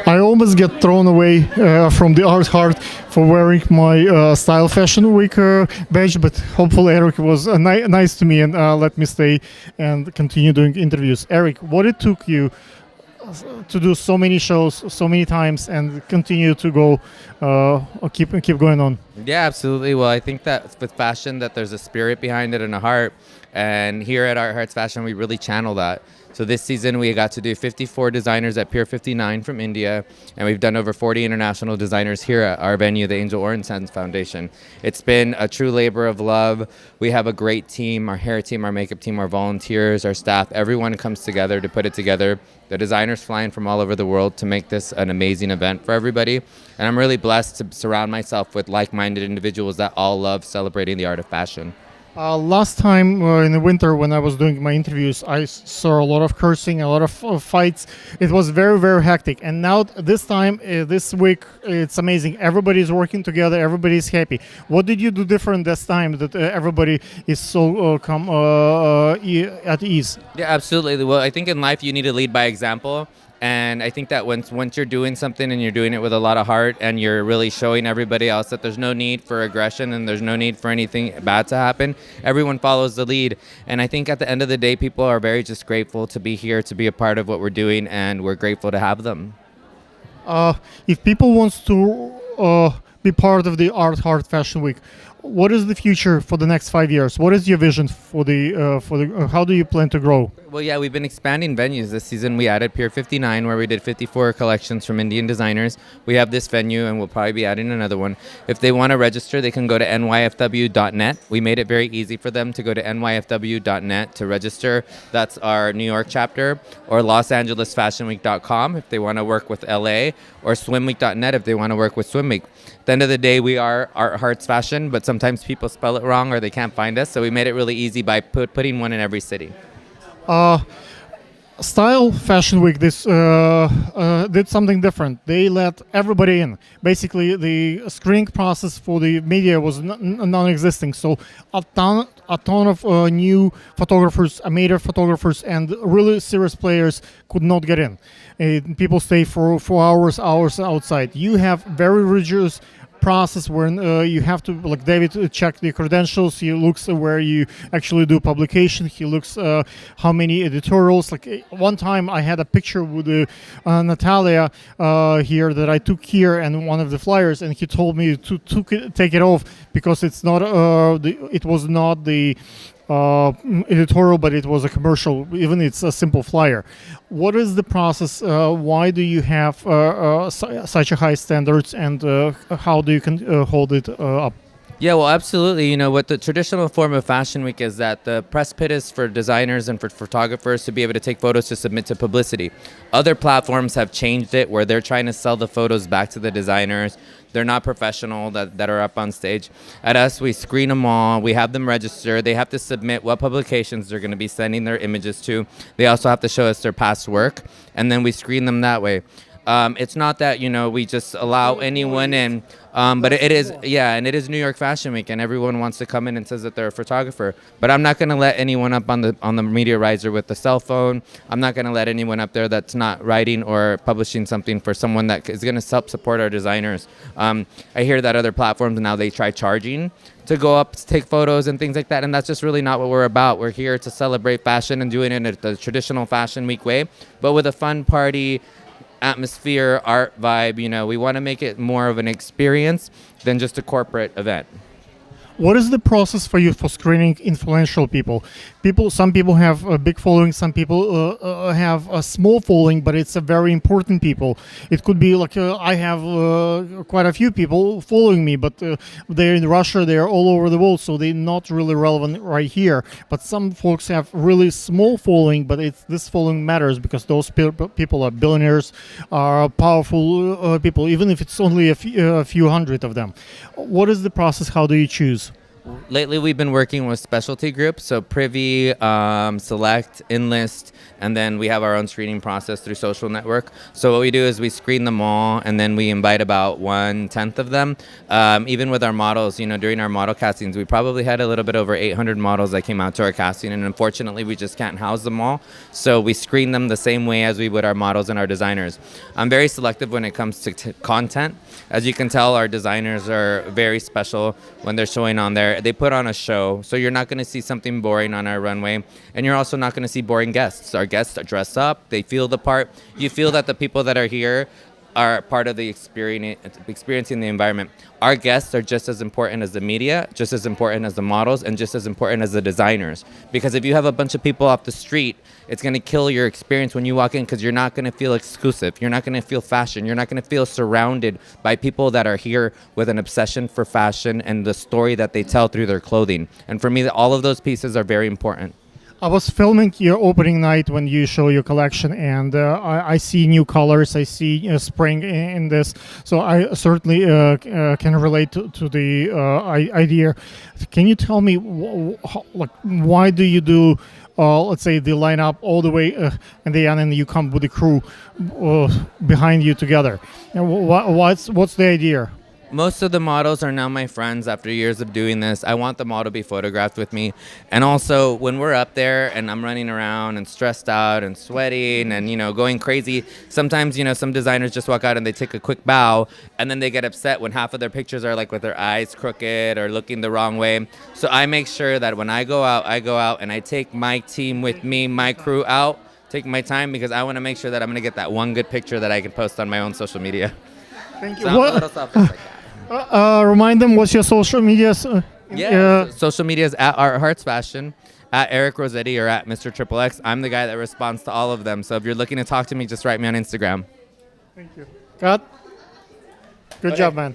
I almost get thrown away from the art heart for wearing my Style Fashion Week badge, but hopefully Eric was nice to me and let me stay and continue doing interviews. Eric, what it took you to do so many shows so many times and continue to go keep going on? Yeah, absolutely. Well, I think that with fashion, that there's a spirit behind it and a heart. And here at Art Hearts Fashion, we really channel that. So this season, we got to do 54 designers at Pier 59 from India, and we've done over 40 international designers here at our venue, the Angel Orange Sands Foundation. It's been a true labor of love. We have a great team, our hair team, our makeup team, our volunteers, our staff. Everyone comes together to put it together. The designers flying from all over the world to make this an amazing event for everybody. And I'm really blessed to surround myself with like-minded individuals that all love celebrating the art of fashion. Last time in the winter when I was doing my interviews, I saw a lot of cursing, a lot of fights. It was very, very hectic. And now this time, this week, it's amazing. Everybody's working together. Everybody's happy. What did you do different this time that everybody is so at ease? Yeah, absolutely. Well, I think in life you need to lead by example. And I think that once you're doing something and you're doing it with a lot of heart and you're really showing everybody else that there's no need for aggression and there's no need for anything bad to happen, everyone follows the lead. And I think at the end of the day, people are very just grateful to be here, to be a part of what we're doing, and we're grateful to have them. If people wants to be part of the Art Heart Fashion Week, what is the future for the next 5 years? What is your vision for the how do you plan to grow? Well, yeah, we've been expanding venues this season. We added Pier 59, where we did 54 collections from Indian designers. We have this venue, and we'll probably be adding another one. If they want to register, they can go to nyfw.net. We made it very easy for them to go to nyfw.net to register. That's our New York chapter, or losangelesfashionweek.com if they want to work with LA, or swimweek.net if they want to work with Swim Week. At the end of the day, we are Art Hearts Fashion, but sometimes people spell it wrong or they can't find us, so we made it really easy by putting one in every city. Style Fashion Week did something different. They let everybody in. Basically, the screening process for the media was non-existing. So a ton of new photographers, amateur photographers, and really serious players could not get in. People stay for 4 hours outside. You have very rigorous process where you have to, like David, check the credentials. He looks where you actually do publication. He looks how many editorials. Like one time I had a picture with Natalia here that I took here and one of the flyers, and he told me to take it off because it's not it was not the editorial, but it was a commercial. Even it's a simple flyer. What is the process? Why do you have such a high standards, and how do you hold it up? Yeah, well, absolutely. You know, what the traditional form of Fashion Week is that the press pit is for designers and for photographers to be able to take photos to submit to publicity. Other platforms have changed it where they're trying to sell the photos back to the designers. They're not professional that are up on stage. At us, we screen them all. We have them register. They have to submit what publications they're going to be sending their images to. They also have to show us their past work, and then we screen them that way. It's not that, you know, we just allow anyone in, but it is, yeah, and it is New York Fashion Week, and everyone wants to come in and says that they're a photographer. But I'm not going to let anyone up on the media riser with the cell phone. I'm not going to let anyone up there that's not writing or publishing something for someone that is going to help support our designers. I hear that other platforms now, they try charging to go up to take photos and things like that, and that's just really not what we're about. We're here to celebrate fashion and doing it in the traditional Fashion Week way, but with a fun party atmosphere, art vibe. You know, we want to make it more of an experience than just a corporate event. What is the process for you for screening influential people? Some people have a big following, some people have a small following, but it's a very important people. It could be like I have quite a few people following me, but they're in Russia, they're all over the world, so they're not really relevant right here. But some folks have really small following, but this following matters because those people are billionaires, are powerful people, even if it's only a few hundred of them. What is the process? How do you choose? Lately, we've been working with specialty groups, so Privy, Select, Enlist, and then we have our own screening process through Social Network. So what we do is we screen them all, and then we invite about 1/10 of them. Even with our models, during our model castings, we probably had a little bit over 800 models that came out to our casting, and unfortunately, we just can't house them all. So we screen them the same way as we would our models and our designers. I'm very selective when it comes to content. As you can tell, our designers are very special when they're showing on there. They put on a show, so you're not going to see something boring on our runway, and you're also not going to see boring guests. Our guests dress up, they feel the part. You feel that the people that are here are part of the experiencing the environment. Our guests are just as important as the media, just as important as the models, and just as important as the designers. Because if you have a bunch of people off the street, it's going to kill your experience when you walk in, because you're not going to feel exclusive. You're not going to feel fashion. You're not going to feel surrounded by people that are here with an obsession for fashion and the story that they tell through their clothing. And for me, all of those pieces are very important. I was filming your opening night when you show your collection, and I see new colors. I see spring in this, so I certainly can relate to the idea. Can you tell me, why do you do, let's say, the lineup all the way in the end, and you come with the crew behind you together? And what's the idea? Most of the models are now my friends after years of doing this. I want them all to be photographed with me. And also, when we're up there and I'm running around and stressed out and sweating and, going crazy, sometimes, some designers just walk out and they take a quick bow, and then they get upset when half of their pictures are like with their eyes crooked or looking the wrong way. So I make sure that when I go out and I take my team with me, my crew out, take my time, because I want to make sure that I'm going to get that one good picture that I can post on my own social media. Thank you. So I'm a little selfish like that. Remind them, what's your social medias? Social media is at Art Hearts Fashion, at Erik Rosette, or at Mr. Triple X. I'm the guy that responds to all of them. So if you're looking to talk to me, just write me on Instagram. Thank you. Cut. Good job, man.